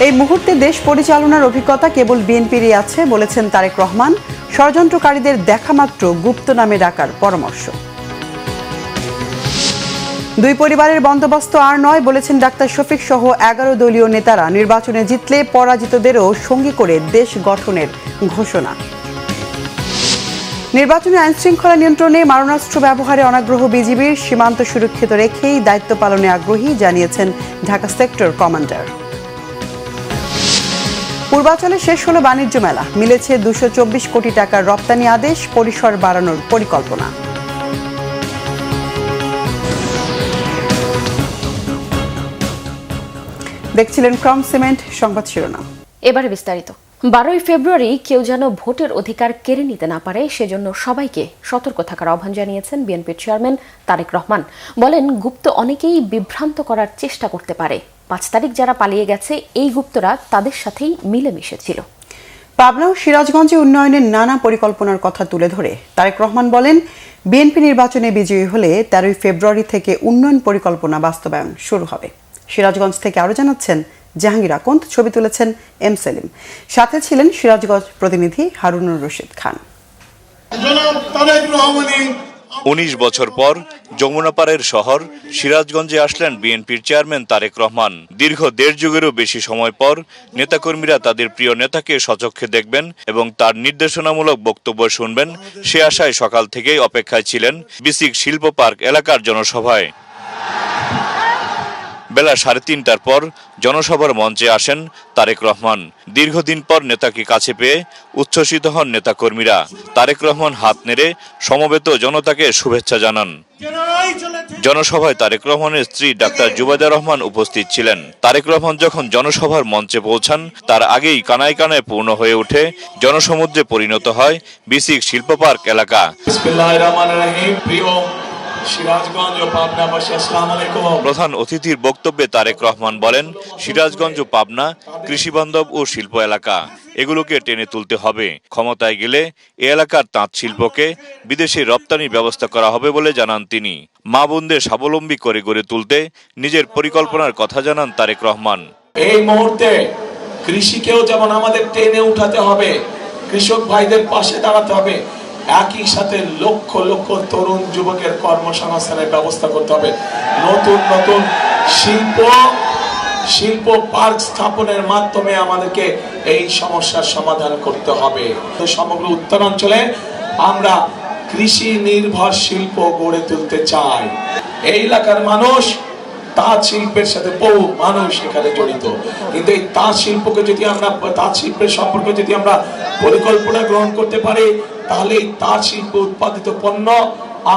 এই মুহূর্তে দেশ পরিচালনার অভিজ্ঞতা কেবল বিএনপিরই আছে বলেছেন তারেক রহমান। ষড়যন্ত্রকারীদের দেখামাত্র গুপ্ত নামে ডাকার পরামর্শ। দুই পরিবারের বন্দোবস্ত আর নয় বলেছেন ডাক্তার শফিক সহ 11 দলীয় নেতারা। নির্বাচনে জিতলে পরাজিতদেরও সঙ্গী করে দেশ গঠনের ঘোষণা। নির্বাচনে আইনশৃঙ্খলা নিয়ন্ত্রণে মারণাস্ত্র ব্যবহারে অনাগ্রহ বিজিবির। সীমান্ত সুরক্ষিত রেখেই দায়িত্ব পালনে আগ্রহী জানিয়েছেন ঢাকা সেক্টর কমান্ডার। পূর্বাঞ্চলে শেষ হলো বাণিজ্য মেলা। মিলেছে 224 কোটি টাকার রপ্তানি আদেশ, পরিসর বাড়ানোর পরিকল্পনা। দেখছিলেন ক্রম সিমেন্ট সংবাদ শিরোনাম। এবারে বিস্তারিত। 12 ফেব্রুয়ারি কেউ যেন ভোটের অধিকার কেড়ে নিতে না পারে সেজন্য সবাইকে সতর্ক থাকার আহ্বান জানিয়েছেন বিএনপির চেয়ারম্যান তারেক রহমান। বলেন, গুপ্ত অনেকেই বিভ্রান্ত করার চেষ্টা করতে পারে। 5 তারিখ যারা পালিয়ে গেছে এই গুপ্তরা তাদের সাথেই মিলেমিশে ছিল। পাবনা ও সিরাজগঞ্জে উন্নয়নের নানা পরিকল্পনার কথা তুলে ধরে তারেক রহমান বলেন, বিএনপি নির্বাচনে বিজয়ী হলে 13 ফেব্রুয়ারি থেকে উন্নয়ন পরিকল্পনা বাস্তবায়ন শুরু হবে। সিরাজগঞ্জ থেকে আরো জানাচ্ছেন জাহাঙ্গীর আকন্দ, ছবি তুলেছেন এম সেলিম। সাথে ছিলেন সিরাজগঞ্জ প্রতিনিধি হারুনুর রশিদ খান। 19 বছর পর যমুনাপাড়ের শহর সিরাজগঞ্জে আসলেন বিএনপির চেয়ারম্যান তারেক রহমান। দীর্ঘ 1.5 যুগেরও বেশি সময় পর নেতাকর্মীরা তাদের প্রিয় নেতাকে সচক্ষে দেখবেন এবং তার নির্দেশনামূলক বক্তব্য শুনবেন, সে আশায় সকাল থেকেই অপেক্ষায় ছিলেন বিসিক শিল্প পার্ক এলাকার জনসভায়। বেলা 3:30টার পর জনসভার মঞ্চে আসেন তারেক রহমান। দীর্ঘদিন পর নেতাকে কাছে পেয়ে উচ্ছ্বসিত হন নেতাকর্মীরা। তারেক রহমান হাত নেড়ে সমবেত জনতাকে শুভেচ্ছা জানান। জনসভায় তারেক রহমানের স্ত্রী ডাক্তার জুবাইদা রহমান উপস্থিত ছিলেন। তারেক রহমান যখন জনসভার মঞ্চে পৌঁছান তার আগেই কানায় কানায় পূর্ণ হয়ে ওঠে জনসমুদ্রে পরিণত হয় বিসিক শিল্প পার্ক এলাকা। প্রধান অতিথির বক্তব্যে তারেক রহমান বলেন, সিরাজগঞ্জ ও পাবনা কৃষিবান্ধব ও শিল্প এলাকা, এগুলোকে টেনে তুলতে হবে। ক্ষমতায় গেলে এ এলাকার তাঁত শিল্পকে বিদেশে রপ্তানির ব্যবস্থা করা হবে বলে জানান তিনি। মা বোনদের স্বাবলম্বী করে গড়ে তুলতে নিজের পরিকল্পনার কথা জানান তারেক রহমান। এই মুহূর্তে কৃষিকেও যেমন আমাদের টেনে উঠাতে হবে, কৃষক ভাইদের পাশে দাঁড়াতে হবে, একই সাথে লক্ষ লক্ষ তরুণ যুবকের কর্মসংস্থানের ব্যবস্থা করতে হবে। নতুন নতুন শিল্প পার্ক স্থাপনের মাধ্যমে আমাদেরকে এই সমস্যার সমাধান করতে হবে। সমগ্র উত্তরাঞ্চলে আমরা কৃষি নির্ভর শিল্প গড়ে তুলতে চাই। এই এলাকার মানুষ তাঁত শিল্পের সাথে বহু মানুষ এখানে জড়িত, কিন্তু এই তাঁত শিল্পকে যদি আমরা তাঁত শিল্পের সম্পর্কে যদি আমরা পরিকল্পনা গ্রহণ করতে পারি, তাহলে এই তাঁত শিল্প উৎপাদিত পণ্য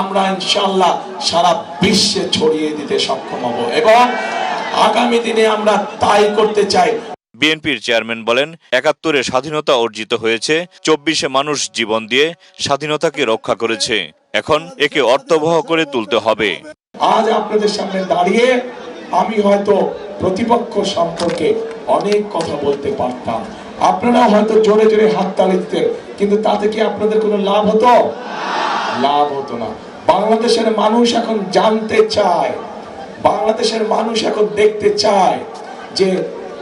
আমরা ইনশাআল্লাহ সারা বিশ্বে ছড়িয়ে দিতে সক্ষম হব এবং আগামী দিনে আমরা তাই করতে চাই। বিএনপির চেয়ারম্যান বলেন, 71-এ স্বাধীনতা অর্জিত হয়েছে, 24-এ মানুষ জীবন দিয়ে স্বাধীনতাকে রক্ষা করেছে। এখন একে অর্থবহ করে তুলতে হবে। আজ আপনাদের সামনে দাঁড়িয়ে আমি হয়তো প্রতিপক্ষ সম্পর্কে অনেক কথা বলতে পারতাম, আপনারা হয়তো জোরে জোরে হাততালি দিতেন, কিন্তু তাতে কি আপনাদের কোনো লাভ হতো? লাভ হতো না। বাংলাদেশের মানুষ এখন জানতে চায়, বাংলাদেশের মানুষ এখন দেখতে চায় যে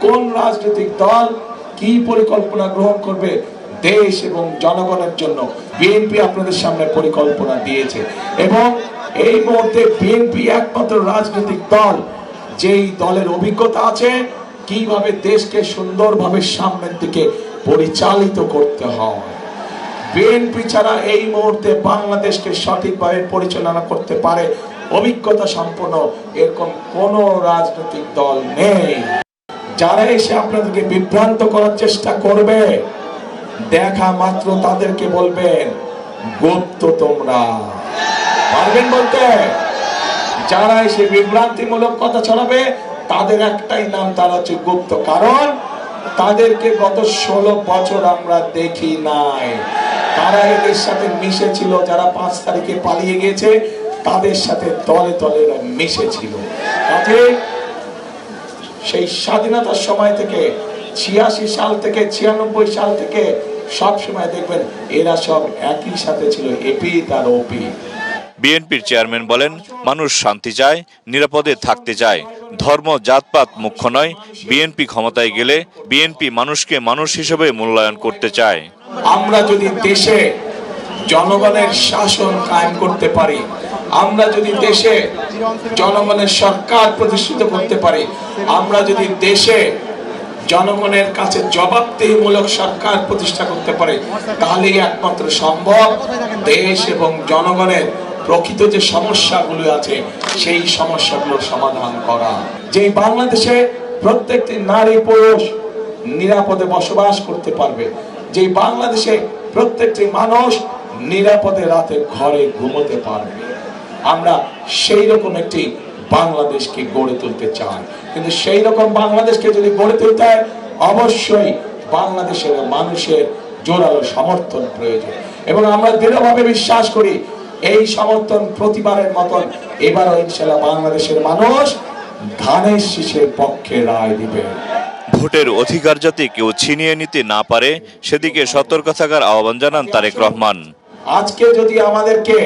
কোন রাজনৈতিক দল কি পরিকল্পনা গ্রহণ করবে দেশ এবং জনগণের জন্য। বিএনপি আপনাদের সামনে পরিকল্পনা দিয়েছে এবং এই মুহূর্তে বিএনপি একমাত্র রাজনৈতিক দল যেই দলের অভিজ্ঞতা আছে কিভাবে দেশকে সুন্দরভাবে সামনের দিকে পরিচালিত করতে হয়। বিএনপি ছাড়া এই মুহূর্তে বাংলাদেশকে সঠিকভাবে পরিচালনা করতে পারে অভিজ্ঞতা সম্পন্ন এরকম কোন রাজনৈতিক দল নেই। যারা এসে আপনাদেরকে বিভ্রান্ত করার চেষ্টা করবে, দেখা মাত্র তাদেরকে বলবেন গুপ্ত। তোমরা পারবেন বলতে? যারা এসে বিভ্রান্তিমূলক কথা ছড়াবে তাদের একটাই নাম, তারা হচ্ছে গুপ্ত। কারণ তাদেরকে গত 16 বছর আমরা দেখি নাই। তারা এদের সাথে মিশেছিল, যারা 5 তারিখে পালিয়ে গেছে তাদের সাথে দলে দলে মিশেছিল। কাজে সেই স্বাধীনতার সময় থেকে 86 সাল থেকে 96 সাল থেকে সব সময় দেখবেন এরা সব একই সাথে ছিল, এপি তার ওপি। বিএনপির চেয়ারম্যান বলেন, মানুষ শান্তি চায়, নিরাপদে থাকতে চায়। ধর্ম জাতপাত মুখ্য নয়। বিএনপি ক্ষমতায় গেলে বিএনপি মানুষকে মানুষ হিসেবে মূল্যায়ন করতে চায়। আমরা যদি দেশে জনগণের শাসন কায়েম করতে পারি, আমরা যদি দেশে জনগণের সরকার প্রতিষ্ঠিত করতে পারি, আমরা যদি দেশে জনগণের কাছে জবাবদিহিমূলক সরকার প্রতিষ্ঠা করতে পারে, তাহলেই একমাত্র সম্ভব দেশ এবং জনগণের প্রকৃত যে সমস্যাগুলো আছে সেই সমস্যাগুলোর সমাধান করা। যে বাংলাদেশে প্রত্যেকটি নারী পুরুষ নিরাপদে বসবাস করতে পারবে, যে বাংলাদেশে প্রত্যেকটি মানুষ নিরাপদে রাতে ঘরে ঘুমোতে পারবে, আমরা সেই রকম একটি বাংলাদেশকে গড়ে তুলতে চাই। কিন্তু সেই রকম বাংলাদেশকে যদি গড়ে তুলতে হয়, অবশ্যই বাংলাদেশের মানুষের জোরালো সমর্থন প্রয়োজন, এবং আমরা দৃঢ়ভাবে বিশ্বাস করি এই সমর্থন প্রতিবারের মতন এবারও ইনশাআল্লাহ বাংলাদেশের মানুষ ধানের শীষের পক্ষে রায় দিবে। ভোটের অধিকার যাতে কেউ ছিনিয়ে নিতে না পারে সেদিকে সতর্ক থাকার আহ্বান জানান তারেক রহমান। আজকে যদি আমাদেরকে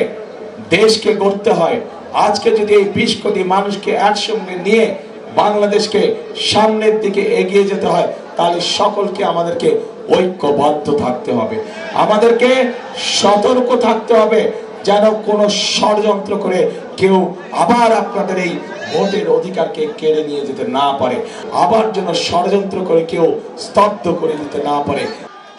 দেশকে গড়তে হয়, আজকে যদি এই 20 কোটি মানুষকে একসঙ্গে নিয়ে বাংলাদেশকে সামনের দিকে এগিয়ে যেতে হয়, তাহলে সকলকে আমাদেরকে ঐক্যবদ্ধ থাকতে হবে, আমাদেরকে সতর্ক থাকতে হবে, যেন কোনো ষড়যন্ত্র করে কেউ আবার আপনাদের এই ভোটের অধিকারকে কেড়ে নিয়ে যেতে না পারে, আবার যেন ষড়যন্ত্র করে কেউ স্তব্ধ করে দিতে না পারে।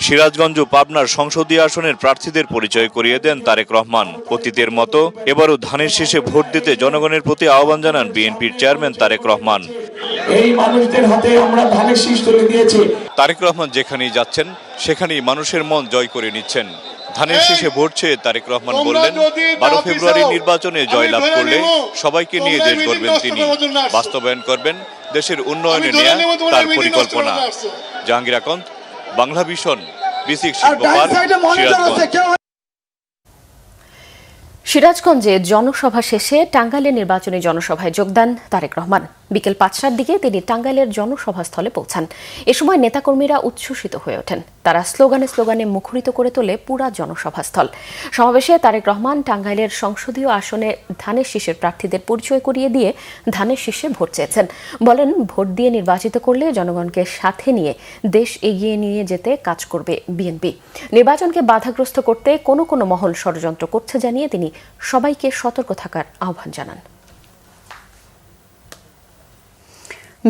সিরাজগঞ্জ ও পাবনার সংসদীয় আসনের প্রার্থীদের পরিচয় করিয়ে দেন তারেক রহমান। অতীতের মতো এবারও ধানের শীষে ভোট দিতে জনগণের প্রতি আহ্বান জানান বিএনপির চেয়ারম্যান তারেক রহমান। এই মানুষদের হাতে আমরা ধানের শীষ তুলে দিয়েছি। তারেক রহমান যেখানেই যাচ্ছেন সেখানেই মানুষের মন জয় করে নিচ্ছেন। ধানের শীষে ভোট চেয়ে তারেক রহমান বললেন, 12 ফেব্রুয়ারি নির্বাচনে জয়লাভ করলে সবাইকে নিয়ে দেশ গড়বেন তিনি, বাস্তবায়ন করবেন দেশের উন্নয়নে নেয়া তার পরিকল্পনা। জাহাঙ্গীর আকন্দ, বাংলা ভিশন, বিসিক শিল্পপার্ক, সিরাজগঞ্জ। সিরাজগঞ্জে জনসভা শেষে টাঙ্গাইলের নির্বাচনী জনসভায় যোগ দেন তারেক রহমান। বিকেল 5টার দিকে তিনি টাঙ্গাইলের জনসভাস্থলে পৌঁছান। এ সময় নেতাকর্মীরা উচ্ছ্বসিত হয়ে ওঠেন। তারা স্লোগানে স্লোগানে মুখরিত করে তোলে পুরা জনসভাস্থল। সমাবেশে তারেক রহমান টাঙ্গাইলের সংসদীয় আসনে ধানের শীষের প্রার্থীদের পরিচয় করিয়ে দিয়ে ধানের শীষে ভোট চেয়েছেন। বলেন, ভোট দিয়ে নির্বাচিত করলে জনগণকে সাথে নিয়ে দেশ এগিয়ে নিয়ে যেতে কাজ করবে বিএনপি। নির্বাচনকে বাধাগ্রস্ত করতে কোনো কোনো মহল ষড়যন্ত্র করছে জানিয়ে তিনি সবাইকে সতর্ক থাকার আহ্বান জানান।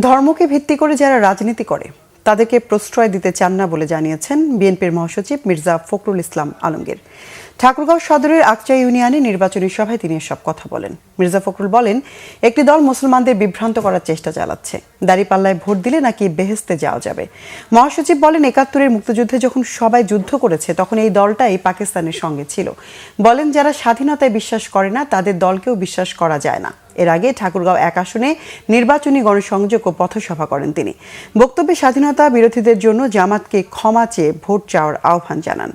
ধর্মকে ভিত্তি করে যারা রাজনীতি করে তাদেরকে প্রশ্রয় দিতে চান না বলে জানিয়েছেন বিএনপির মহাসচিব মির্জা ফখরুল ইসলাম আলমগীর। ঠাকুরগাঁও সদরের আকচা ইউনিয়নে নির্বাচনী সভায় তিনি এসব কথা বলেন। মির্জা ফখরুল বলেন, একটি দল মুসলমানদের বিভ্রান্ত করার চেষ্টা চালাচ্ছে, দাঁড়িপাল্লায় ভোট দিলে নাকি বেহেশতে যাওয়া যাবে। মহাসচিব বলেন, 71-এর মুক্তিযুদ্ধে যখন সবাই যুদ্ধ করেছে তখন এই দলটাই পাকিস্তানের সঙ্গে ছিল। বলেন, যারা স্বাধীনতায় বিশ্বাস করে না তাদের দলকেও বিশ্বাস করা যায় না। এর আগে ঠাকুরগাঁও 1 আসনে নির্বাচনী গণসংযোগ ও পথসভা করেন তিনি। বক্তব্যে স্বাধীনতা বিরোধীদের জন্য জামাতকে ক্ষমা চেয়ে ভোট চাওয়ার আহ্বান জানান।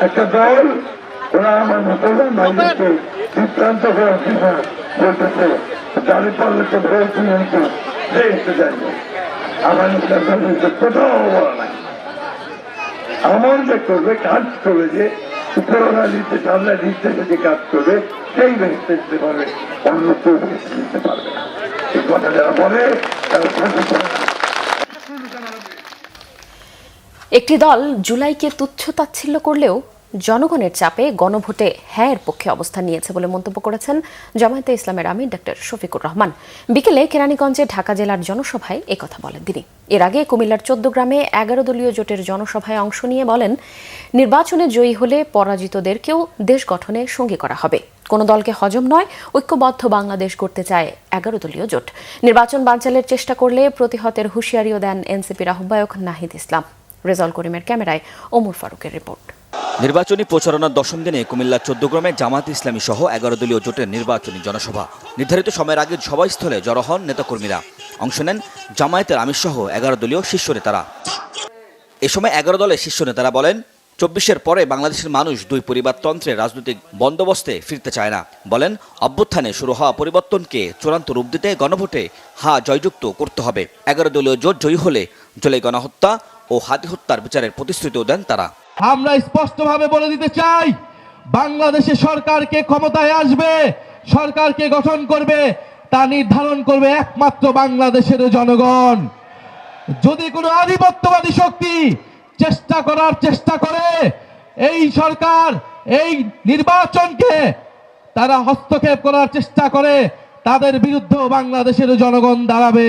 একটা দল ওরা আমার মুসলমান ভাইদেরকে বিভ্রান্ত করার জন্য বলতেছে, দাঁড়িয়ে পাল্লাতে ভোট দিয়ে দেখতে যাইবে। আমার মুসলমানদেরকে কোথাও বলা নাই। আমার যে করবে কাজ করবে, যে উপরওয়ালা নির্দেশ আল্লাহ নির্দেশে যে কাজ করবে সেই বেহেশতে দিতে পারবে, অন্য কেউ বেহেশতে দিতে পারবে না। এই কথা যারা বলে তারা একটি দল জুলাইকে তুচ্ছ-তাচ্ছিল্য করলেও জনগণের চাপে গণভোটে হ্যাঁর পক্ষে অবস্থান নিয়েছে বলে মন্তব্য করেছেন জামায়াতে ইসলামের আমির ডক্টর শফিকুর রহমান। বিকেলে কেরানীগঞ্জে ঢাকা জেলার জনসভায় একথা বলেন তিনি। এর আগে কুমিল্লার 14 গ্রামে 11 দলীয় জোটের জনসভায় অংশ নিয়ে বলেন, নির্বাচনে জয়ী হলে পরাজিতদেরকেও দেশ গঠনে সঙ্গী করা হবে। কোনো দলকে হজম নয়, ঐক্যবদ্ধ বাংলাদেশ করতে চায় 11 দলীয় জোট। নির্বাচন বানচালের চেষ্টা করলে প্রতিহতের হুঁশিয়ারিও দেন এনসিপির আহ্বায়ক নাহিদ ইসলাম। রেজাউল করিমের ক্যামেরায় ওমর ফারুকের রিপোর্ট। নির্বাচনী প্রচারণার 10ম দিনে কুমিল্লার 14 গ্রামে জামাত ইসলামী সহ 11 দলীয় জোটের নির্বাচনী জনসভা। নির্ধারিত সময়ের আগে সভাস্থলে জড়ো হন নেতাকর্মীরা। অংশ নেন জামায়াতের আমির সহ 11 দলীয় শীর্ষ নেতারা। এ সময় 11 দলের শীর্ষ নেতারা বলেন, 24-এর পরে বাংলাদেশের মানুষ 2 পরিবারতন্ত্রের রাজনৈতিক বন্দোবস্তে ফিরতে চায় না। বলেন, অভ্যুত্থানে শুরু হওয়া পরিবর্তনকে চূড়ান্ত রূপ দিতে গণভোটে জয়যুক্ত করতে হবে। 11 দলীয় জোট জয়ী হলে জুলাই গণহত্যা ও ও হাতি হত্যার বিচারের প্রতিশ্রুতিও দেন তারা। আমরা স্পষ্টভাবে বলে দিতে চাই, বাংলাদেশে সরকারকে ক্ষমতায় আসবে, সরকারকে গঠন করবে, তা নির্ধারণ করবে একমাত্র বাংলাদেশের জনগণ। যদি কোনো আধিপত্যবাদী শক্তি চেষ্টা করে এই সরকার এই নির্বাচনকে তারা হস্তক্ষেপ করার চেষ্টা করে, তাদের বিরুদ্ধেও বাংলাদেশের জনগণ দাঁড়াবে।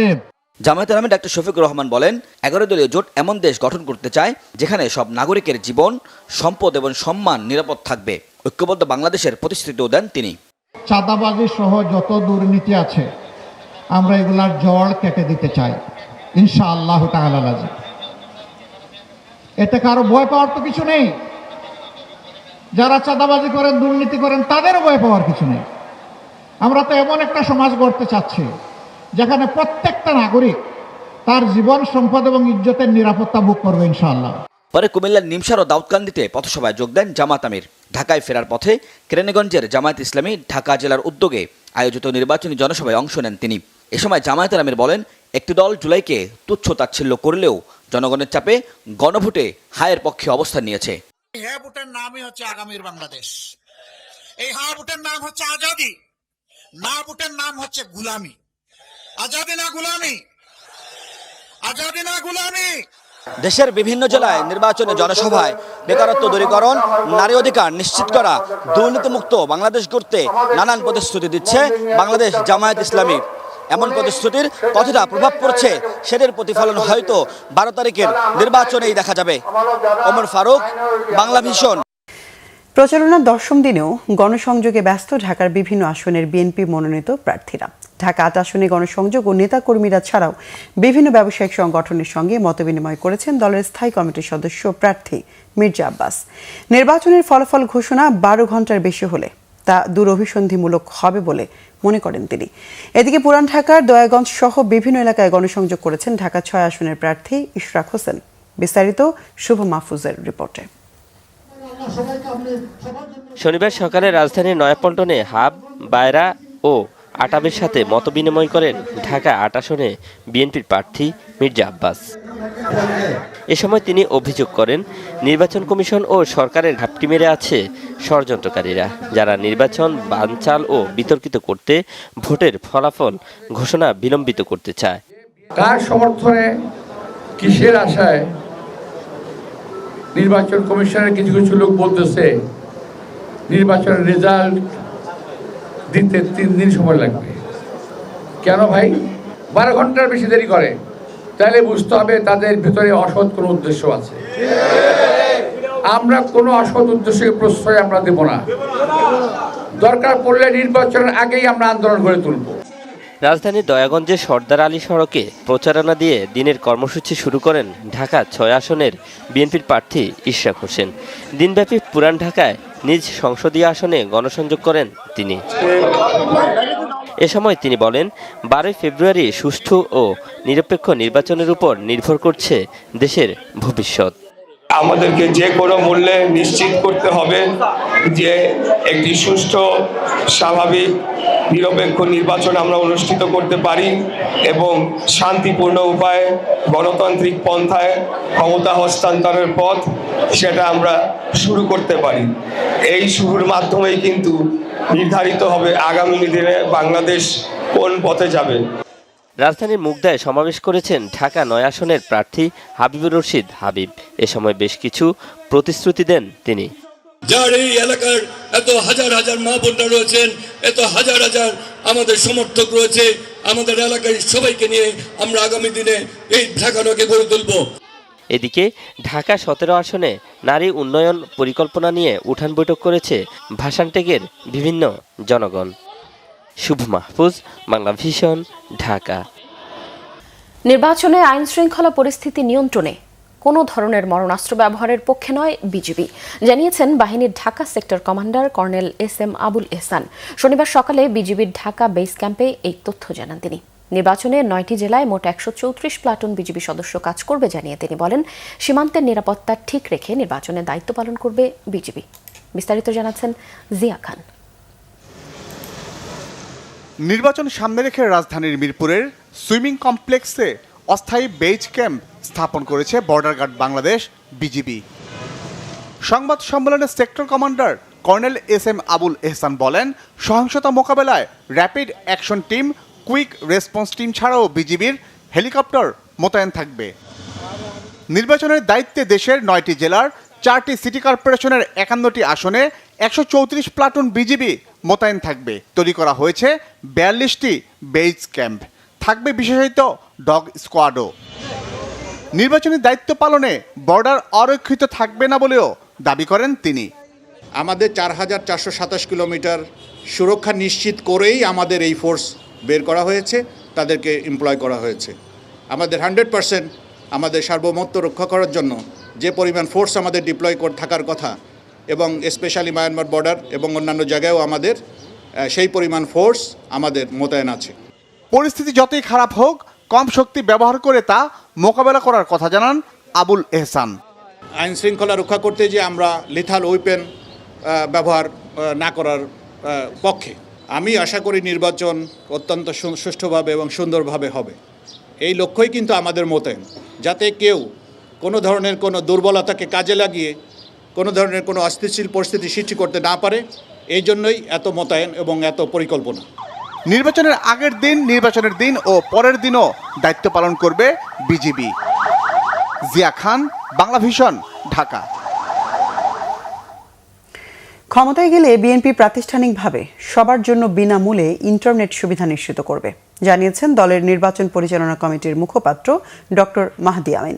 জামায়াতের আমির ডাক্তার শফিকুর রহমান বলেন, 11 দলীয় জোট এমন দেশ গঠন করতে চায় যেখানে সব নাগরিকের জীবন, সম্পদ এবং সম্মান নিরাপদ থাকবে। ঐক্যবদ্ধ বাংলাদেশের প্রতিশ্রুতিও দেন তিনি। চাঁদাবাজি সহ যত দুর্নীতি আছে আমরা এগুলার জড় কেটে দিতে চাই ইনশাআল্লাহ তাআলা। এতে কারো ভয় পাওয়ার তো কিছু নেই। যারা চাঁদাবাজি করেন, দুর্নীতি করেন, তাদেরও ভয় পাওয়ার কিছু নেই। আমরা তো এমন একটা সমাজ গড়তে চাচ্ছি যেখানে প্রত্যেকটা নাগরিক তার জীবন, সম্পদ এবং ইজ্জতের নিরাপত্তা ভোগ করবে ইনশাআল্লাহ। পরে কুমিল্লার নিমসার ও দাউদকান্দিতে পথসভায় যোগ দেন জামাত আমির। ঢাকায় ফেরার পথে কেরানীগঞ্জের জামায়াত ইসলামী ঢাকা জেলার উদ্যোগে আয়োজিত নির্বাচনী জনসভায় অংশ নেন তিনি। এ সময় জামায়াতের আমির বলেন, একটি দল জুলাইকে তুচ্ছ-তাচ্ছিল্য করলেও জনগণের চাপে গণভোটে হায়ের পক্ষে অবস্থান নিয়েছে। হ্যাঁ ভোটের নামই হচ্ছে আগামীর বাংলাদেশ। এই হ্যাঁ ভোটের নাম হচ্ছে আজাদি, না ভোটের নাম হচ্ছে গুলামি। আজাদি না গুলামি, আজাদি না গুলামি। দেশের বিভিন্ন জেলায় নির্বাচনী জনসভায় বেকারত্ব দূরীকরণ, নারী অধিকার নিশ্চিত করা, দুর্নীতিমুক্ত বাংলাদেশ গড়তে নানান প্রতিশ্রুতি দিচ্ছে বাংলাদেশ জামায়াত ইসলামী। এমন প্রতিশ্রুতির কতটা প্রভাব পড়ছে সেটার প্রতিফলন হয়তো 12 তারিখের নির্বাচনেই দেখা যাবে। ওমর ফারুক, বাংলা ভিশন। প্রচারণার 10ম দিনেও গণসংযোগে ব্যস্ত ঢাকার বিভিন্ন আসনের বিএনপি মনোনীত প্রার্থীরা। ঢাকা 8 আসনে গণসংযোগ ও নেতাকর্মীরা ছাড়াও বিভিন্ন ব্যবসায়িক সংগঠনের সঙ্গে মতবিনিময় করেছেন দলের স্থায়ী কমিটির সদস্য প্রার্থী মির্জা আব্বাস। নির্বাচনের ফলাফল ঘোষণা 12 ঘন্টার বেশি হলে তা দুরভিসন্ধিমূলক হবে বলে মনে করেন তিনি। এদিকে পুরান ঢাকার দয়াগঞ্জ সহ বিভিন্ন এলাকায় গণসংযোগ করেছেন ঢাকা 6 আসনের প্রার্থী ইশরাক হোসেন। বিস্তারিত শুভ মাহফুজের রিপোর্টে। শনিবার সকালে রাজধানীর নয়াপল্টনে হাব, বায়রা ও আটাবের সাথে মতবিনিময় করেন ঢাকা 8 আসনে বিএনপির প্রার্থী মির্জা আব্বাস। এ সময় তিনি অভিযোগ করেন, নির্বাচন কমিশন ও সরকারের ঘাপটি মেরে আছে ষড়যন্ত্রকারীরা, যারা নির্বাচন বানচাল ও বিতর্কিত করতে ভোটের ফলাফল ঘোষণা বিলম্বিত করতে চায়। কার সমর্থনে, কিসের আশায় নির্বাচন কমিশনের কিছু কিছু লোক বলতেছে নির্বাচনের রেজাল্ট দিতে 3 দিন সময় লাগবে। কেন ভাই 12 ঘন্টার বেশি দেরি করে? তাহলে বুঝতে হবে তাদের ভিতরে অসৎ কোনো উদ্দেশ্য আছে। আমরা কোনো অসৎ উদ্দেশ্যকে প্রশ্রয় আমরা দেব না। দরকার পড়লে নির্বাচনের আগেই আমরা আন্দোলন গড়ে তুলব। রাজধানীর দয়াগঞ্জের সর্দার আলী সড়কে প্রচারণা দিয়ে দিনের কর্মসূচি শুরু করেন ঢাকা 6 আসনের বিএনপির প্রার্থী ইশরাক হোসেন। দিনব্যাপী পুরান ঢাকায় নিজ সংসদীয় আসনে গণসংযোগ করেন তিনি। এ সময় তিনি বলেন, 12 ফেব্রুয়ারি সুষ্ঠু ও নিরপেক্ষ নির্বাচনের উপর নির্ভর করছে দেশের ভবিষ্যৎ। আমাদেরকে যে কোনো মূল্যে নিশ্চিত করতে হবে যে একটি সুষ্ঠু, স্বাভাবিক, নিরপেক্ষ নির্বাচন আমরা অনুষ্ঠিত করতে পারি এবং শান্তিপূর্ণ উপায়ে গণতান্ত্রিক পন্থায় ক্ষমতা হস্তান্তরের পথ সেটা আমরা শুরু করতে পারি। এই শুরুর মাধ্যমেই কিন্তু নির্ধারিত হবে আগামী দিনে বাংলাদেশ কোন পথে যাবে। রাজধানীর মুগদায় সমাবেশ করেছেন ঢাকা 9 আসনের প্রার্থী হাবিবুর রশিদ হাবিব। এ সময় বেশ কিছু প্রতিশ্রুতি দেন তিনি। যার এই এলাকার এত হাজার হাজার মা বোনরা রয়েছেন, এত হাজার হাজার আমাদের সমর্থক রয়েছে, আমাদের এলাকায় সবাইকে নিয়ে আমরা আগামী দিনে এই ঢাকাকে গড়ে তুলব। এদিকে ঢাকা 17 আসনে নারী উন্নয়ন পরিকল্পনা নিয়ে উঠান বৈঠক করেছে ভাসানটেকের বিভিন্ন জনগণ। শুভ মাহফুজ, বাংলা ভিশন, ঢাকা। নির্বাচনে আইন শৃঙ্খলা পরিস্থিতি নিয়ন্ত্রণে কোনো ধরনের মারণাস্ত্র ব্যবহারের পক্ষে নয় বিজিবি, জানিয়েছেন বাহিনীর Dhaka sector commander colonel SM Abul Ehsan. শনিবার সকালে বিজিবির ঢাকা বেস ক্যাম্পে এই তথ্য জানান তিনি। নির্বাচনে 9টি জেলায় মোট 134 প্লাটুন বিজিবি সদস্য কাজ করবে জানিয়ে তিনি বলেন, সীমান্তের নিরাপত্তা ঠিক রেখে নির্বাচনে দায়িত্ব পালন করবে বিজিবি। বিস্তারিত জানাচ্ছেন জিয়া খান। নির্বাচন সামনে রেখে রাজধানীর মিরপুরের সুইমিং কমপ্লেক্সে অস্থায়ী বেজ ক্যাম্প স্থাপন করেছে বর্ডার গার্ড বাংলাদেশ বিজিবি। সংবাদ সম্মেলনে sector commander colonel S M. Abul Ehsan বলেন, সহিংসতা মোকাবেলায় rapid action team, quick response team ছাড়াও বিজিবির হেলিকপ্টার মোতায়েন থাকবে। নির্বাচনের দায়িত্বে দেশের 9টি জেলার 4টি সিটি কর্পোরেশনের 51টি আসনে 134 প্লাটুন বিজিবি মোতায়েন থাকবে। তৈরি করা হয়েছে 42টি বেজ ক্যাম্প, থাকবে বিশেষায়িত ডগ স্কোয়াডও। নির্বাচনী দায়িত্ব পালনে বর্ডার অরক্ষিত থাকবে না বলেও দাবি করেন তিনি। আমাদের 4427 কিলোমিটার সুরক্ষা নিশ্চিত করেই আমাদের এই ফোর্স বের করা হয়েছে, তাদেরকে এমপ্লয় করা হয়েছে। আমাদের 100% আমাদের সার্বভৌমত্ব রক্ষা করার জন্য যে পরিমাণ ফোর্স আমাদের ডিপ্লয় থাকার কথা, এবং স্পেশালি মায়ানমার বর্ডার এবং অন্যান্য জায়গায়ও আমাদের সেই পরিমাণ ফোর্স আমাদের মোতায়েন আছে। পরিস্থিতি যতই খারাপ হোক, কম শক্তি ব্যবহার করে তা মোকাবেলা করার কথা জানান আবুল এহসান। আইন শৃঙ্খলা রক্ষা করতে যে আমরা লিথাল ওয়েপেন ব্যবহার না করার পক্ষে। আমি আশা করি নির্বাচন অত্যন্ত সুষ্ঠুভাবে এবং সুন্দরভাবে হবে। এই লক্ষ্যই কিন্তু আমাদের মোতায়েন, যাতে কেউ কোনো ধরনের কোনো দুর্বলতাকে কাজে লাগিয়ে কোনো ধরনের কোনো অস্থিতিশীল পরিস্থিতি সৃষ্টি করতে না পারে। এই জন্যই এত মোতায়েন এবং এত পরিকল্পনা। নির্বাচনের আগের দিন, নির্বাচনের দিন ও পরের দিনও দায়িত্ব পালন করবে বিজিবি। জিয়া খান, বাংলা ভিশন, ঢাকা। ক্ষমতায় গেলে বিএনপি প্রাতিষ্ঠানিকভাবে সবার জন্য বিনামূল্যে ইন্টারনেট সুবিধা নিশ্চিত করবে, জানিয়েছেন দলের নির্বাচন পরিচালনা কমিটির মুখপাত্র ডক্টর মাহদি আমিন।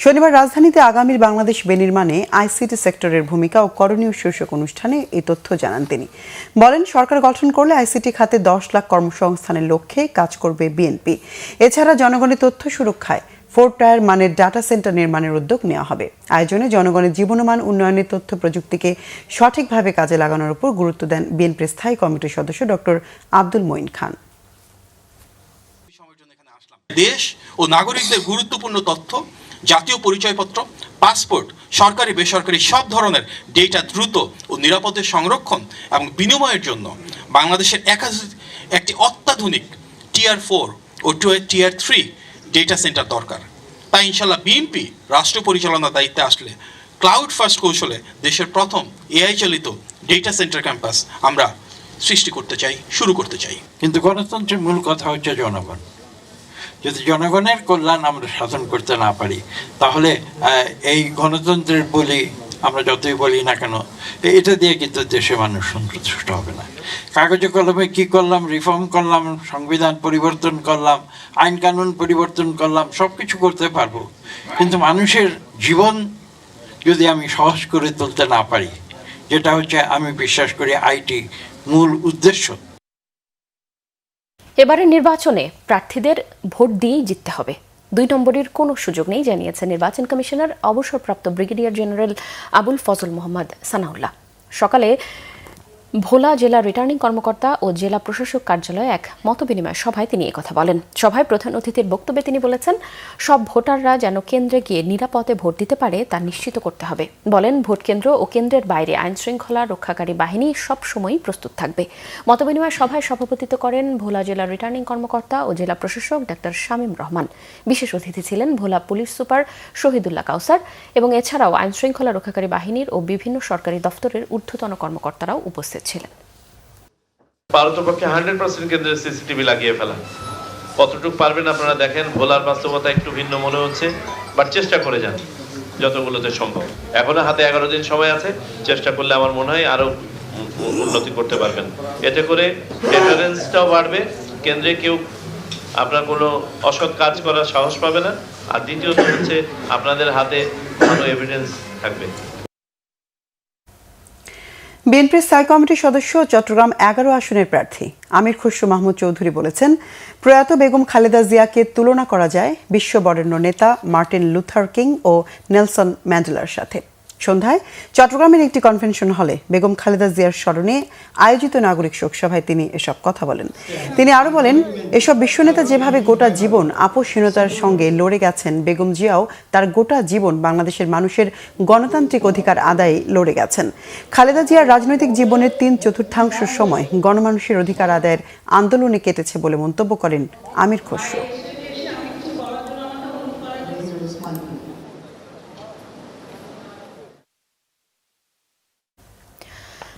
শনিবার রাজধানীতে আগামীর বাংলাদেশ বিনির্মাণে আইসিটি সেক্টরের ভূমিকা ও করণীয় শীর্ষক অনুষ্ঠানে এই তথ্য জানান তিনি। বলেন, সরকার গঠন করলে আইসিটি খাতে 10 লাখ কর্মসংস্থানের লক্ষ্যে কাজ করবে বিএনপি। এছাড়া জনগণের তথ্য সুরক্ষায় 4 টায়ার মানের ডাটা সেন্টার নির্মাণের উদ্যোগ নেওয়া হবে। আয়োজনে জনগণের জীবনমান উন্নয়নের তথ্য প্রযুক্তিকে সঠিকভাবে কাজে লাগানোর উপর গুরুত্ব দেন বিএনপির স্থায়ী কমিটির সদস্য ডক্টর আব্দুল মঈন খান। দেশ ও নাগরিকদের গুরুত্বপূর্ণ তথ্য, জাতীয় পরিচয়পত্র, পাসপোর্ট, সরকারি বেসরকারি সব ধরনের ডেটা দ্রুত ও নিরাপদে সংরক্ষণ এবং বিনিময়ের জন্য বাংলাদেশের একটি অত্যাধুনিক টিয়ার 4 ও টিয়ার 3 ডেটা সেন্টার দরকার। তাই ইনশাল্লাহ বিএনপি রাষ্ট্র পরিচালনার দায়িত্বে আসলে ক্লাউড ফার্স্ট কৌশলে দেশের প্রথম এআই চালিত ডেটা সেন্টার ক্যাম্পাস আমরা সৃষ্টি করতে চাই, শুরু করতে চাই। কিন্তু গণতন্ত্রের মূল কথা হচ্ছে জনগণ। যদি জনগণের কল্যাণ আমরা সাধন করতে না পারি, তাহলে এই গণতন্ত্রের বলি আমরা যতই বলি না কেন, এটা দিয়ে কিন্তু দেশে মানুষ সন্তুষ্ট হবে না। কাগজে কলমে কি করলাম, রিফর্ম করলাম, সংবিধান পরিবর্তন করলাম, আইন কানুন পরিবর্তন করলাম, সব কিছু করতে পারবো, কিন্তু মানুষের জীবন যদি আমি সহজ করে তুলতে না পারি, যেটা হচ্ছে আমি বিশ্বাস করি আইটি মূল উদ্দেশ্য। এবারের নির্বাচনে প্রার্থীদের ভোট দিয়েই জিততে হবে, 2 নম্বরের কোনো সুযোগ নেই, জানিয়েছেন নির্বাচন কমিশনার অবসরপ্রাপ্ত ব্রিগেডিয়ার জেনারেল আবুল ফজল মোহাম্মদ সানাউল্লাহ। সকালে ভোলা জেলা রিটার্নিং কর্মকর্তা ও জেলা প্রশাসক কার্যালয়ে এক মতবিনিময় সভায় তিনি কথা বলেন। সভায় প্রধান অতিথির বক্তব্যে তিনি বলেছেন, সব ভোটাররা যেন কেন্দ্রে গিয়ে নিরাপদে ভোট দিতে পারে তা নিশ্চিত করতে হবে। বলেন, ভোট কেন্দ্র ও কেন্দ্রের বাইরে আইন শৃঙ্খলা রক্ষাকারী বাহিনী সবসময়ই প্রস্তুত থাকবে। মতবিনিময় সভায় সভাপতিত্ব করেন ভোলা জেলা রিটার্নিং কর্মকর্তা ও জেলা প্রশাসক ডাক্তার শামীম রহমান। বিশেষ অতিথি ছিলেন ভোলা পুলিশ সুপার শহীদুল্লাহ কাউসার এবং এছাড়াও আইন শৃঙ্খলা রক্ষাকারী বাহিনীর ও বিভিন্ন সরকারি দপ্তরের ঊর্ধ্বতন কর্মকর্তারাও উপস্থিত ছিলেন। পারতপক্ষে 100% কেন্দ্রে সিসিটিভি লাগিয়ে ফেলা কতটুকু পারবেন আপনারা দেখেন। ভোলার বাস্তবতা একটু ভিন্ন মনে হচ্ছে, বাট চেষ্টা করে যান যতগুলোতে সম্ভব। এখনো হাতে 11 দিন সময় আছে, চেষ্টা করলে আমার মনে হয় আরো উন্নতি করতে পারবেন। এতে করে ডেটারেন্সটাও বাড়বে, কেন্দ্রে কেউ আপনার কোনো অসৎ কাজ করার সাহস পাবে না। আর দ্বিতীয়ত হচ্ছে আপনাদের হাতে ভালো এভিডেন্স থাকবে। বিএনপির স্থায়ী কমিটির সদস্য চট্টগ্রাম 11 আসনের প্রার্থী আমির খসরু মাহমুদ চৌধুরী বলেছেন, প্রয়াত বেগম খালেদা জিয়াকে তুলনা করা যায় বিশ্ববরেণ্য নেতা মার্টিন লুথার কিং ও নেলসন ম্যান্ডেলার সাথে। সন্ধ্যায় চট্টগ্রামের একটি কনভেনশন হলে বেগম খালেদা জিয়ার স্মরণে আয়োজিত নাগরিক শোক সভায় তিনি এসব কথা বলেন। তিনি আরও বলেন, এসব বিশ্বনেতা যেভাবে গোটা জীবন আপোষহীনতার সঙ্গে লড়ে গেছেন, বেগম জিয়াও তার গোটা জীবন বাংলাদেশের মানুষের গণতান্ত্রিক অধিকার আদায়ে লড়ে গেছেন। খালেদা জিয়ার রাজনৈতিক জীবনের 3/4 সময় গণমানুষের অধিকার আদায়ের আন্দোলনে কেটেছে বলে মন্তব্য করেন আমির খসরু।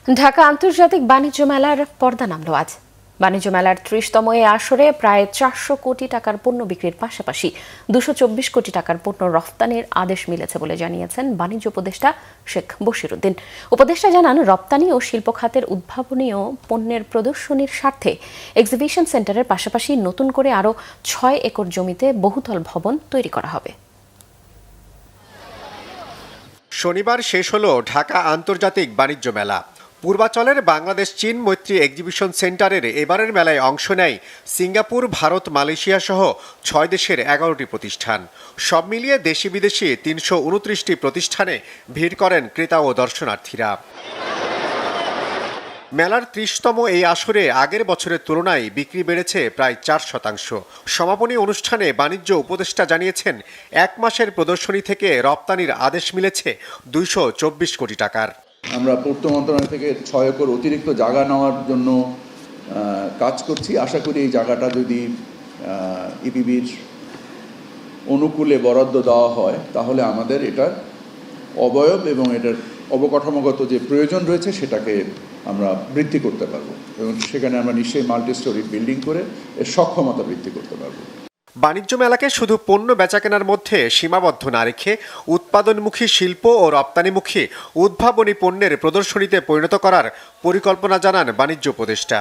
ঢাকা আন্তর্জাতিক বাণিজ্য মেলার পর্দা নামল আজ। বাণিজ্য মেলার ৩০তম এ আসরে প্রায় ৪০০ কোটি টাকার পণ্য বিক্রির পাশাপাশি ২২৪ কোটি টাকার পণ্য রফতানির আদেশ মিলেছে বলে জানিয়েছেন বাণিজ্য উপদেষ্টা শেখ বশিরউদ্দিন। উপদেষ্টা জানান, রপ্তানি ও শিল্প খাতের উদ্ভাবনীয় পণ্যের প্রদর্শনীর স্বার্থে এক্সিবিশন সেন্টারের পাশাপাশি নতুন করে আরও ৬ একর জমিতে বহুতল ভবন তৈরি করা হবে। শনিবার শেষ হলো ঢাকা আন্তর্জাতিক বাণিজ্য মেলা। পূর্বাচলের বাংলাদেশ চীন মৈত্রী এক্সিবিশন সেন্টারের এবারের মেলায় অংশ নেয় সিঙ্গাপুর, ভারত, মালয়েশিয়া সহ ৬ দেশের ১১টি প্রতিষ্ঠান। সব মিলিয়ে দেশি বিদেশি ৩২৯টি প্রতিষ্ঠানে ভিড় করেন ক্রেতা ও দর্শনার্থীরা। মেলার ৩০তম এই আসরে আগের বছরের তুলনায় বিক্রি বেড়েছে প্রায় ৪%। সমাপনী অনুষ্ঠানে বাণিজ্য উপদেষ্টা জানিয়েছেন, ১ মাসের প্রদর্শনী থেকে রপ্তানির আদেশ মিলেছে ২২৪ কোটি টাকার। আমরা পূর্ত মন্ত্রণালয় থেকে ৬ একর অতিরিক্ত জায়গা নেওয়ার জন্য কাজ করছি। আশা করি এই জায়গাটা যদি ইপিবির অনুকূলে বরাদ্দ দেওয়া হয় তাহলে আমাদের এটার অবয়ব এবং এটার অবকাঠামোগত যে প্রয়োজন রয়েছে সেটাকে আমরা বৃদ্ধি করতে পারবো এবং সেখানে আমরা নিশ্চয়ই মাল্টি স্টোরি বিল্ডিং করে এর সক্ষমতা বৃদ্ধি করতে পারবো। বাণিজ্য মেলাকে শুধু পণ্য বেচাকেনার মধ্যে সীমাবদ্ধ না রেখে উৎপাদনমুখী শিল্প ও রপ্তানিমুখী উদ্ভাবনী পণ্যের প্রদর্শনীতে পরিণত করার পরিকল্পনা জানান বাণিজ্য উপদেষ্টা।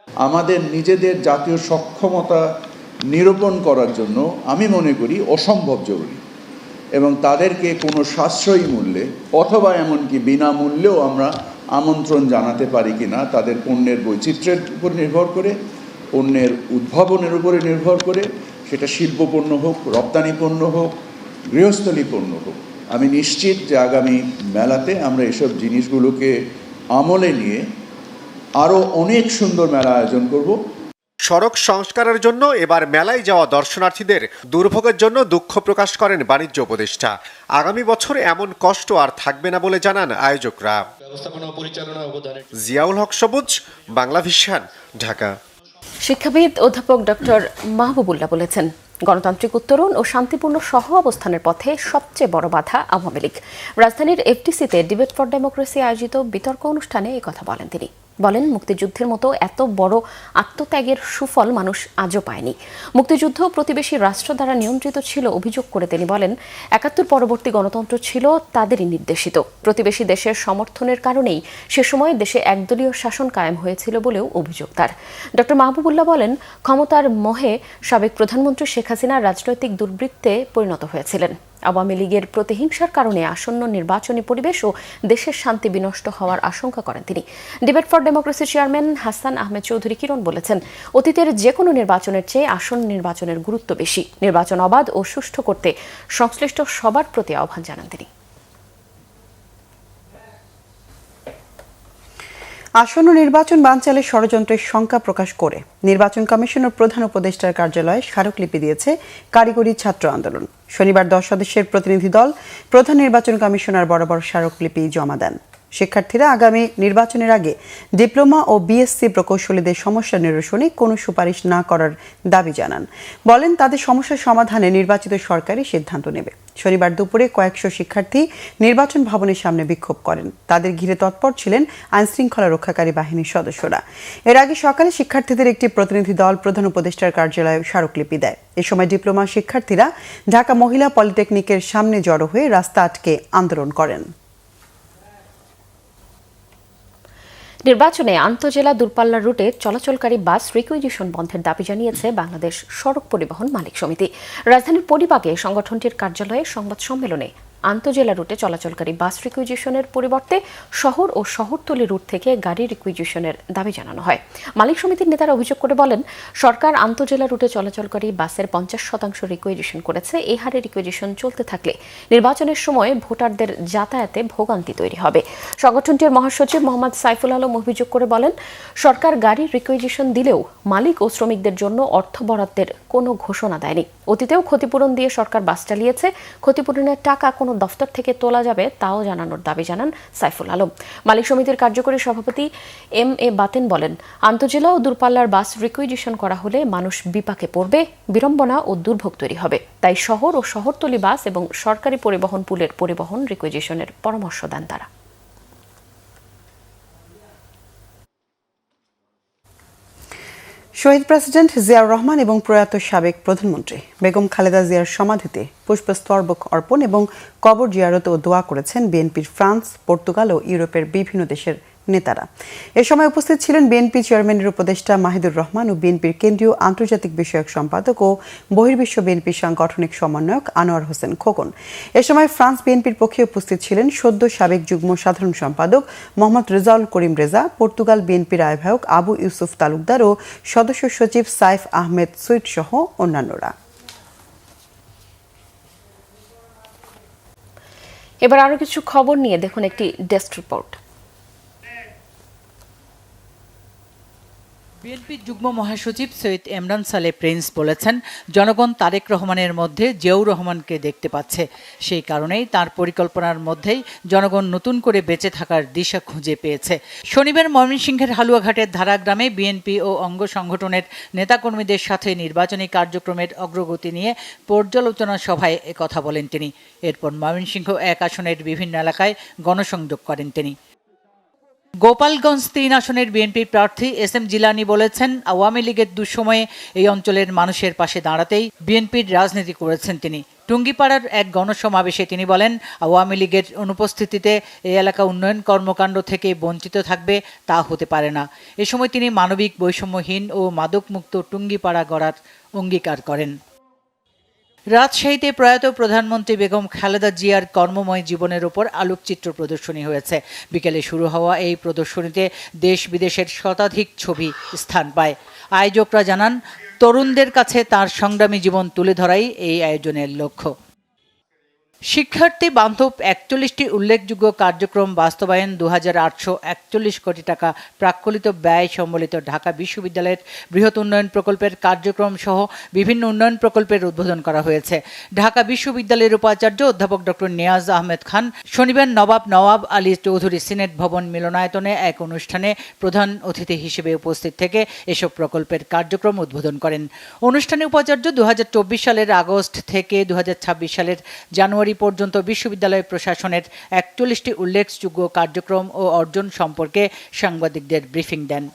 আমাদের নিজেদের জাতীয় সক্ষমতা নিরূপণ করার জন্য আমি মনে করি অসম্ভব জরুরি এবং তাদেরকে কোনো সাশ্রয়ী মূল্যে অথবা এমনকি বিনামূল্যেও আমরা আমন্ত্রণ জানাতে পারি কিনা তাদের পণ্যের বৈচিত্র্যের উপর নির্ভর করে, পণ্যের উদ্ভাবনের উপরে নির্ভর করে, সেটা শিল্প পণ্য হোক, রপ্তানি পণ্য হোক, গৃহস্থলী পণ্য হোক। আমি নিশ্চিত যে আগামী মেলাতে আমরা এসব জিনিসগুলোকে আমলে নিয়ে আরও অনেক সুন্দর মেলা আয়োজন করব। সড়ক সংস্কারের জন্য এবার মেলায় যাওয়া দর্শনার্থীদের দুর্ভোগের জন্য দুঃখ প্রকাশ করেন বাণিজ্য উপদেষ্টা। আগামী বছর এমন কষ্ট আর থাকবে না বলে জানান আয়োজকরা। জিয়াউল হক সবুজ, বাংলা ভিশন, ঢাকা। শিক্ষাবিদ অধ্যাপক ডক্টর মাহবুবুল্লাহ বলেছেন, গণতান্ত্রিক উত্তরণ ও শান্তিপূর্ণ সহ অবস্থানের পথে সবচেয়ে বড় বাধা আওয়ামী লীগ। রাজধানীর এফটিসিতে ডিবেট ফর ডেমোক্রেসি আয়োজিত বিতর্ক অনুষ্ঠানে এই কথা বলেন তিনি। বলেন, মুক্তিযুদ্ধের মতো এত বড় আত্মত্যাগের সুফল মানুষ আজও পায়নি। মুক্তিযুদ্ধ প্রতিবেশী রাষ্ট্র দ্বারা নিয়ন্ত্রিত ছিল অভিযোগ করে তিনি বলেন, ৭১ পরবর্তী গণতন্ত্র ছিল তাদেরই নির্দেশিত। প্রতিবেশী দেশের সমর্থনের কারণেই সে সময় দেশে একদলীয় শাসন কায়েম হয়েছিল বলেও অভিযোগ তার। ডক্টর মাহবুবুল্লাহ বলেন, ক্ষমতার মোহে সাবেক প্রধানমন্ত্রী শেখ হাসিনা রাজনৈতিক দুর্বৃত্তে পরিণত হয়েছিলেন। আওয়ামী লীগের প্রতিহিংসার কারণে আসন্ন নির্বাচনী পরিবেশ ও দেশের শান্তি বিনষ্ট হওয়ার আশঙ্কা করেন তিনি। Debate for democracy chairman Hasan Ahmed Chowdhury Kiron বলেছেন, অতীতের যে কোনো নির্বাচনের চেয়ে আসন্ন নির্বাচনের গুরুত্ব বেশি। নির্বাচন অবাধ ও সুষ্ঠু করতে সংশ্লিষ্ট সবার প্রতি আহ্বান জানান তিনি। আসন্ন নির্বাচন বানচালের ষড়যন্ত্রের শঙ্কা প্রকাশ করে নির্বাচন কমিশনের প্রধান উপদেষ্টার কার্যালয়ে স্মারকলিপি দিয়েছে কারিগরি ছাত্র আন্দোলন। শনিবার ১০ সদস্যের প্রতিনিধি দল প্রধান নির্বাচন কমিশনার বরাবর স্মারকলিপি জমা দেন। শিক্ষার্থীরা আগামী নির্বাচনের আগে ডিপ্লোমা ও বিএসসি প্রকৌশলীদের সমস্যা নিরসনে কোনো সুপারিশ না করার দাবি জানান। বলেন, তাদের সমস্যার সমাধানে নির্বাচিত সরকারই সিদ্ধান্ত নেবে। শনিবার দুপুরে কয়েকশো শিক্ষার্থী নির্বাচন ভবনের সামনে বিক্ষোভ করেন। তাদের ঘিরে তৎপর ছিলেন আইনশৃঙ্খলা রক্ষাকারী বাহিনীর সদস্যরা। এর আগে সকালে শিক্ষার্থীদের একটি প্রতিনিধি দল প্রধান উপদেষ্টার কার্যালয়ে স্মারকলিপি দেয়। এ সময় ডিপ্লোমা শিক্ষার্থীরা ঢাকা মহিলা পলিটেকনিকের সামনে জড়ো হয়ে রাস্তা আটকে আন্দোলন করেন। নির্বাচনে আন্তঃজেলা দূরপাল্লার রুটে চলাচলকারী বাস রিকুইজিশন বন্ধের দাবি জানিয়েছে বাংলাদেশ সড়ক পরিবহন মালিক সমিতি। রাজধানীর পরিবাগে সংগঠনটির কার্যালয়ে সংবাদ সম্মেলনে আন্তঃজেলা রুটে চলাচলকারী বাস রিকুইজিশনের পরিবর্তে শহর ও শহরতলি রুট থেকে গাড়ি রিকুইজিশনের দাবি জানানো হয়। মালিক সমিতির নেতারা অভিযোগ করে বলেন, সরকার আন্তঃজেলা রুটে চলাচলকারী বাসের ৫০% রিকুইজিশন করেছে। এই হারে রিকুইজিশন চলতে থাকলে নির্বাচনের সময় ভোটারদের যাতায়াতে ভোগান্তি তৈরি হবে। সংগঠনটির মহাসচিব মোহাম্মদ সাইফুল আলম অভিযোগ করে বলেন, সরকার গাড়ির রিকুইজিশন দিলেও মালিক ও শ্রমিকদের জন্য অর্থ বরাদ্দের কোনো ঘোষণা দেয়নি। অতীতেও ক্ষতিপূরণ দিয়ে সরকার বাস চালিয়েছে। ক্ষতিপূরণের টাকা কোন দফতর থেকে তোলা যাবে তাও জানানোর দাবি জানান সাইফুল আলম। মালিক সমিতির কার্যকরী সভাপতি এম এ বাতেন বলেন, আন্তঃজেলা ও দূরপাল্লার বাস রিকুইজিশন করা হলে মানুষ বিপাকে পড়বে, বিড়ম্বনা ও দুর্ভোগ তৈরি হবে। তাই শহর ও শহরতলি বাস এবং সরকারি পরিবহন পুলের পরিবহন রিকুইজিশনের পরামর্শ দেন তারা। শহীদ প্রেসিডেন্ট জিয়াউর রহমান এবং প্রয়াত সাবেক প্রধানমন্ত্রী বেগম খালেদা জিয়ার সমাধিতে পুষ্পস্তবক অর্পণ এবং কবর জিয়ারত ও দোয়া করেছেন বিএনপির ফ্রান্স, পর্তুগাল ও ইউরোপের বিভিন্ন দেশের নেতারা। এ সময় উপস্থিত ছিলেন বিএনপি চেয়ারম্যানের উপদেষ্টা মাহিদুর রহমান ও বিএনপির কেন্দ্রীয় আন্তর্জাতিক বিষয়ক সম্পাদক ও বহির্বিশ্ব বিএনপির সাংগঠনিক সমন্বয়ক আনোয়ার হোসেন খোকন। এ সময় ফ্রান্স বিএনপির পক্ষে উপস্থিত ছিলেন সদ্য সাবেক যুগ্ম সাধারণ সম্পাদক মোহাম্মদ রেজাউল করিম রেজা, পর্তুগাল বিএনপির আহ্বায়ক আবু ইউসুফ তালুকদার ও সদস্য সচিব সাইফ আহমেদ সুইট সহ অন্যান্যরা। এবার আরো কিছু খবর নিয়ে দেখুন একটি ডেস্ক রিপোর্ট। বিএনপি যুগ্ম মহাসচিব সৈয়দ ইমরান সালে প্রিন্স বলেছেন, জনগণ তারেক রহমানের মধ্যে জিয়াউর রহমানকে দেখতে পাচ্ছে। সেই কারণেই তার পরিকল্পনার মধ্যেই জনগণ নতুন করে বেঁচে থাকার দিশা খুঁজে পেয়েছে। শনিবার ময়মনসিংহের হালুয়াঘাটের ধারাগ্রামে বিএনপি ও অঙ্গ সংগঠনের নেতাকর্মীদের সাথে নির্বাচনী কার্যক্রমের অগ্রগতি নিয়ে পর্যালোচনা সভায় একথা বলেন তিনি। এরপর ময়মনসিংহ 1 আসনের বিভিন্ন এলাকায় গণসংযোগ করেন তিনি। গোপালগঞ্জ 3 আসনের বিএনপি প্রার্থী এস.এম. জিলানী বলেছেন, আওয়ামী লীগের দুঃসময়ে এই অঞ্চলের মানুষের পাশে দাঁড়াতেই বিএনপির রাজনীতি করেছেন তিনি। টুঙ্গিপাড়ার এক গণসমাবেশে তিনি বলেন, আওয়ামী লীগের অনুপস্থিতিতে এই এলাকা উন্নয়ন কর্মকাণ্ড থেকে বঞ্চিত থাকবে তা হতে পারে না। এ সময় তিনি মানবিক, বৈষম্যহীন ও মাদকমুক্ত টুঙ্গিপাড়া গড়ার অঙ্গীকার করেন। রাজশাহীতে প্রয়াত প্রধানমন্ত্রী বেগম খালেদা জিয়ার কর্মময় জীবনের উপর আলোকচিত্র প্রদর্শনী হয়েছে। বিকেলে শুরু হওয়া এই প্রদর্শনীতে দেশ বিদেশের শতাধিক ছবি স্থান পায়। আয়োজকরা জানান, তরুণদের কাছে তার সংগ্রামী জীবন তুলে ধরাই এই আয়োজনের লক্ষ্য। শিক্ষার্থী বান্ধব 41টি উল্লেখযোগ্য কার্যক্রম বাস্তবায়ন 2841 কোটি টাকা প্রাক্কলিত ব্যয় সম্বলিত ঢাকা বিশ্ববিদ্যালয়ের বৃহৎ উন্নয়ন প্রকল্পের কার্যক্রম সহ বিভিন্ন উন্নয়ন প্রকল্পের উদ্বোধন করা হয়েছে। ঢাকা বিশ্ববিদ্যালয়ের উপাচার্য অধ্যাপক ডক্টর নিয়াজ আহমেদ খান শনিবার নওয়াব আলী চৌধুরী সিনেট ভবন মিলনায়তনে এক অনুষ্ঠানে প্রধান অতিথি হিসেবে উপস্থিত থেকে এসব প্রকল্পের কার্যক্রম উদ্বোধন করেন। অনুষ্ঠানে উপাচার্য 2024 সালের আগস্ট থেকে 2026 সালের জানুয়ারি পর্যন্ত বিশ্ববিদ্যালয় প্রশাসনের 41টি উল্লেখযোগ্য কার্যক্রম ও অর্জন সম্পর্কে সাংবাদিকদের ব্রিফিং দেন।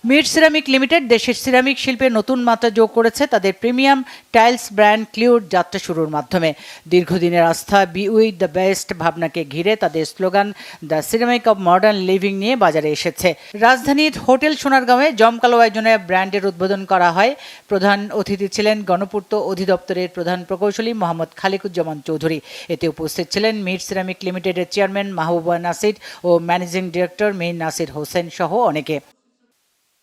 মিড সিরামিক লিমিটেড দেশের সিরামিক শিল্পে নতুন মাত্রা যোগ করেছে তাদের প্রিমিয়াম টাইলস ব্র্যান্ড ক্লিউর যাত্রা শুরুর মাধ্যমে। দীর্ঘদিনের আস্থা বি উইথ দ্য বেস্ট ভাবনাকে ঘিরে তাদের slogan the ceramic of modern living নিয়ে বাজারে এসেছে। রাজধানীর হোটেল সোনারগাঁওয়ে জমকালো আয়োজনে ব্র্যান্ডের উদ্বোধন করা হয়। প্রধান অতিথি ছিলেন গণপূর্ত অধিদপ্তরের প্রধান প্রকৌশলী মোহাম্মদ খালিকুজ্জামান চৌধুরী। এতে উপস্থিত ছিলেন মিড সিরামিক লিমিটেডের চেয়ারম্যান মাহবুবা নাসির ও ম্যানেজিং ডিরেক্টর মীর নাসির হোসেন সহ অনেকে।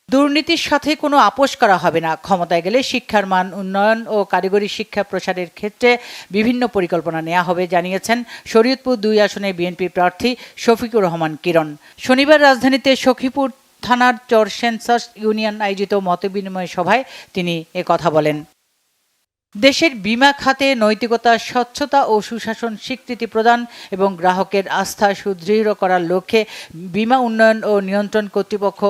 দুর্নীতির সাথে কোনো আপোষ করা হবে না। ক্ষমতায় গেলে শিক্ষার মান উন্নয়ন ও কারিগরি শিক্ষা প্রসারের ক্ষেত্রে বিভিন্ন পরিকল্পনা নেওয়া হবে জানিয়েছেন শরীয়তপুর 2 আসনে বিএনপি প্রার্থী শফিকুর রহমান কিরণ। শনিবার রাজধানীতে সখীপুর থানার চর সেন্সাস ইউনিয়ন আয়োজিত মতবিনিময় সভায় তিনি একথা বলেন। দেশের বিমা খাতে নৈতিকতা, স্বচ্ছতা ও সুশাসন স্বীকৃতি প্রদান এবং গ্রাহকের আস্থা সুদৃঢ় করার লক্ষ্যে বিমা উন্নয়ন ও নিয়ন্ত্রণ কর্তৃপক্ষ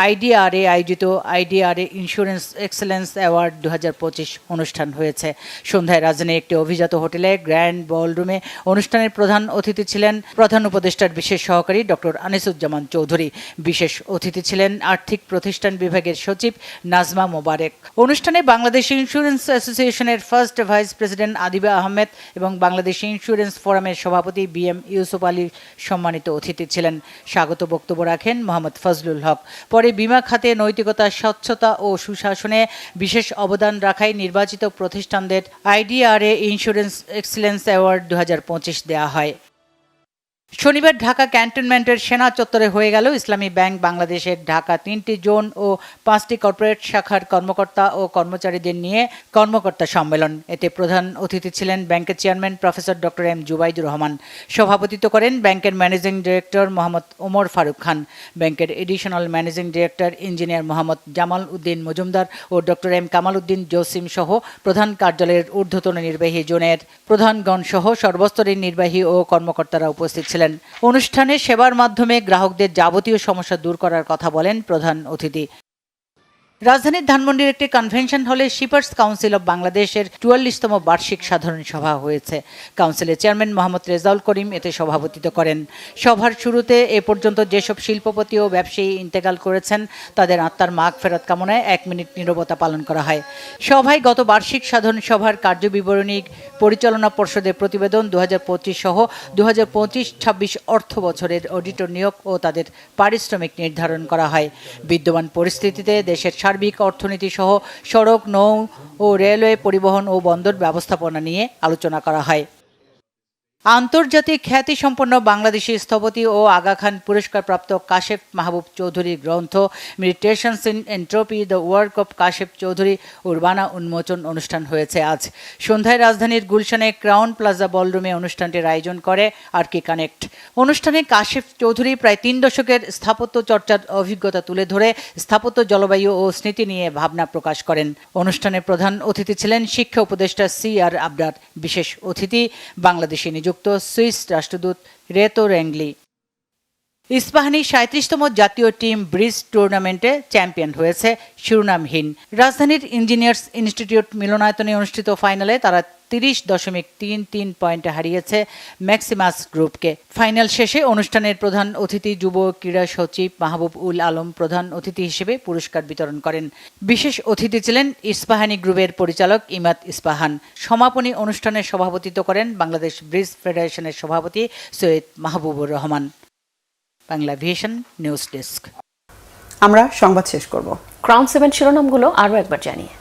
আইডিআরএ আয়োজিত আইডিআরএ ইন্স্যুরেন্স এক্সেলেন্স অ্যাওয়ার্ড 2025 অনুষ্ঠান হয়েছে। সন্ধ্যায় রাজধানীর একটি অভিজাত হোটেলে গ্র্যান্ড বলরুমে অনুষ্ঠানের প্রধান অতিথি ছিলেন প্রধান উপদেষ্টার বিশেষ সহকারী ডক্টর আনিসুজ্জামান চৌধুরী। বিশেষ অতিথি ছিলেন আর্থিক প্রতিষ্ঠান বিভাগের সচিব নাজমা মোবারক। অনুষ্ঠানে বাংলাদেশ ইন্স্যুরেন্স অ্যাসোসিয়েশনের first vice president Adiba Ahmed এবং বাংলাদেশ ইন্স্যুরেন্স ফোরামের সভাপতি বিএম ইউসুফ আলী সম্মানিত অতিথি ছিলেন। স্বাগত বক্তব্য রাখেন মোহাম্মদ ফজলুল হক। পরে বিমা খাতে নৈতিকতা, স্বচ্ছতা ও সুশাসনে বিশেষ অবদান রাখায় নির্বাচিত প্রতিষ্ঠানদের আইডিআরএ ইন্স্যুরেন্স এক্সেলেন্স অ্যাওয়ার্ড 2025 দেওয়া হয়। শনিবার ঢাকা ক্যান্টনমেন্টের সেনা চত্বরে হয়ে গেল ইসলামী ব্যাংক বাংলাদেশের ঢাকা 3টি জোন ও 5টি কর্পোরেট শাখার কর্মকর্তা ও কর্মচারীদের নিয়ে কর্মকর্তা সম্মেলন। এতে প্রধান অতিথি ছিলেন ব্যাংকের chairman professor doctor M Zubaidur Rahman. সভাপতিত্ব করেন ব্যাংকের ম্যানেজিং ডিরেক্টর মোহাম্মদ ওমর ফারুক খান। ব্যাংকের additional managing director engineer Mohammad Jamal Uddin Majumder ও ডক্টর এম কামাল উদ্দিন জসিম সহ প্রধান কার্যালয়ের ঊর্ধ্বতন নির্বাহী জোনের প্রধানগণ সহ সর্বস্তরের নির্বাহী ও কর্মকর্তারা উপস্থিত ছিলেন। অনুষ্ঠানে সেবার মাধ্যমে গ্রাহকদের যাবতীয় সমস্যা দূর করার কথা বলেন প্রধান অতিথি। রাজধানীর ধানমন্ডির একটি কনভেনশন হলে শিপার্স কাউন্সিল অব বাংলাদেশের ৪৪তম বার্ষিক সাধারণ সভা হয়েছে। কাউন্সিলের চেয়ারম্যান মোহাম্মদ রেজাউল করিম এতে সভাপতিত্ব করেন। সভার শুরুতে এ পর্যন্ত যেসব শিল্পপতি ও ব্যবসায়ী ইন্তেকাল করেছেন তাদের আত্মার মাগফিরাত কামনায় ১ মিনিট নীরবতা পালন করা হয়। সভায় গত বার্ষিক সাধারণ সভার কার্যবিবরণী, পরিচালনা পর্ষদের প্রতিবেদন, ২০২৫ সহ ২০২৫-২৬ অর্থ বছরের অডিটর নিয়োগ ও তাদের পারিশ্রমিক নির্ধারণ করা হয়। বিদ্যমান পরিস্থিতিতে দেশের সার্বিক অর্থনীতি সহ সড়ক, নৌ ও রেলওয়ে, পরিবহন ও বন্দর ব্যবস্থাপনা নিয়ে আলোচনা করা হয়। আন্তর্জাতিক খ্যাতিসম্পন্ন বাংলাদেশি স্থপতি ও আগা খান পুরস্কারপ্রাপ্ত কাশেফ মাহবুব চৌধুরীর গ্রন্থ meditations in entropy, the work of Kashef Chowdhury Urbana উন্মোচন অনুষ্ঠান হয়েছে আজ সন্ধ্যায় রাজধানীর গুলশানে ক্রাউন প্লাজা বলরুমে অনুষ্ঠানটির আয়োজন করে আরকি কানেক্ট। অনুষ্ঠানে কাশেফ চৌধুরী প্রায় ৩ দশকের স্থাপত্য চর্চার অভিজ্ঞতা তুলে ধরে স্থাপত্য, জলবায়ু ও স্মৃতি নিয়ে ভাবনা প্রকাশ করেন। অনুষ্ঠানে প্রধান অতিথি ছিলেন শিক্ষা উপদেষ্টা CR আবরার। বিশেষ অতিথি বাংলাদেশে নিযুক্ত সুইস রাষ্ট্রদূত রেতো রেংলি। ইস্পাহানি ৩৭তম জাতীয় টিম ব্রিজ টুর্নামেন্টে চ্যাম্পিয়ন হয়েছে শিরোনামহীন। রাজধানীর ইঞ্জিনিয়ার্স ইনস্টিটিউট মিলনায়তনে অনুষ্ঠিত ফাইনালে তারা ৩০.৩৩ পয়েন্টে হারিয়েছে ম্যাক্সিমাস গ্রুপকে। ফাইনাল শেষে অনুষ্ঠানের প্রধান অতিথি যুব ক্রীড়া সচিব মাহবুব উল আলম প্রধান অতিথি হিসেবে পুরস্কার বিতরণ করেন। বিশেষ অতিথি ছিলেন ইস্পাহানি গ্রুপের পরিচালক ইমাদ ইস্পাহান। সমাপনী অনুষ্ঠানে সভাপতিত্ব করেন বাংলাদেশ ব্রিজ ফেডারেশনের সভাপতি Syed Mahbubur Rahman. Bangla vision news desk. আমরা সংবাদ শেষ করব। ক্রাউন 7 শিরোনামগুলো আরও একবার জানিয়ে।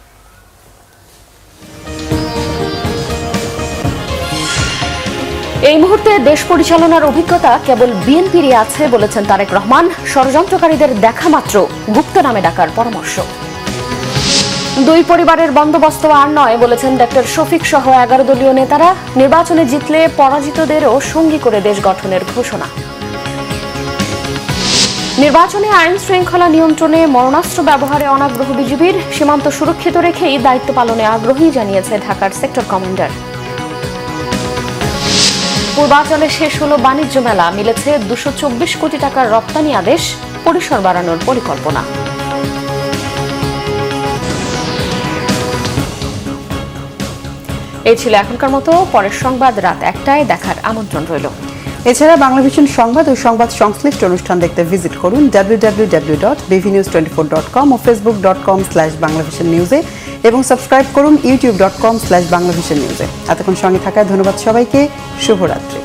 এই মুহূর্তে দেশ পরিচালনার অভিজ্ঞতা কেবল বিএনপিরই আছে বলেছেন তারেক রহমান। ষড়যন্ত্রকারীদের দেখা মাত্র গুপ্ত নামে ডাকার পরামর্শ। দুই পরিবারের বন্দোবস্ত আর নয় বলেছেন ডক্টর শফিক সহ 11 দলীয় নেতারা। নির্বাচনে জিতলে পরাজিতদেরও সঙ্গী করে দেশ গঠনের ঘোষণা। নির্বাচনে আইন শৃঙ্খলা নিয়ন্ত্রণে মরণাস্ত্র ব্যবহারে অনাগ্রহ বিজিবির। সীমান্ত সুরক্ষিত রেখেই দায়িত্ব পালনে আগ্রহী জানিয়েছে ঢাকার সেক্টর কমান্ডার। পূর্বাঞ্চলে শেষ হলো বাণিজ্য মেলা, মিলেছে 224 কোটি টাকার রপ্তানি আদেশ, পরিসর বাড়ানোর পরিকল্পনা। এই ছিল এখনকার মতো। পরের সংবাদ রাত 1টায় দেখার আমন্ত্রণ রইল। এছাড়া বাংলাভিশন সংবাদ ও সংবাদ সংশ্লিষ্ট অনুষ্ঠান দেখতে ভিজিট করুন www.bvnews24.com ও facebook.com/banglavisionnews-এ এবং সাবস্ক্রাইব করুন youtube.com/banglavisionnews-এ। এতক্ষণ সঙ্গে থাকায় ধন্যবাদ সবাইকে। শুভরাত্রি।